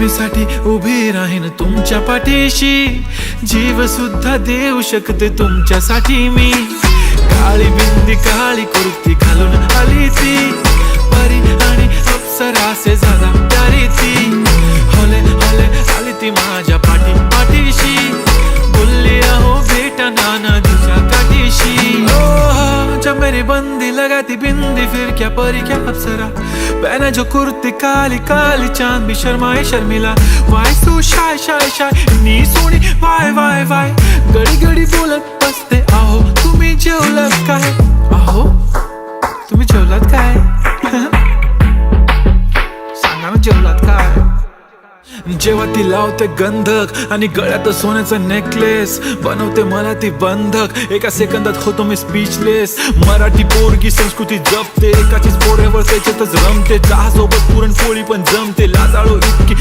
नेहमीसाठी उभी राहीन तुमच्या पाठीशी, जीव सुद्धा देऊ शकते तुमच्यासाठी मी। काळी बिंदी काळी कुर्ती घालून आली ती, परी आणि अप्सरासे झाला प्यारी ती। हले हले आली ती माझ्या पाठीशी, बोलली अहो बेटा नाना दिशा काठीशी। ओह जब मेरी बंदी लगाती बिंदी, फिर क्या परी क्या अप्सरा, पहना जो कुर्ती काली काली, चांद भी शर्माए शर्मिला। Why so shy shy shy नी सोनी, वाय वाय वाय गडी गडी बोलत बसते। अहो तुम्ही जेवलात काय, अहो तुम्ही जेवलात काय सांगा ना जेवलात काय। जेव्हा ती लावते गंधक आणि गळ्यात सोन्याचा नेकलेस, बनवते मला ती बंधक, एका सेकंदात होतो मी स्पीचलेस। मराठी पोरगी संस्कृती जपते, एकाचीच पोऱ्यावर त्याच्यातच रमते, चहा सोबत पुरणपोळी पण जमते, लाजाळू इतकी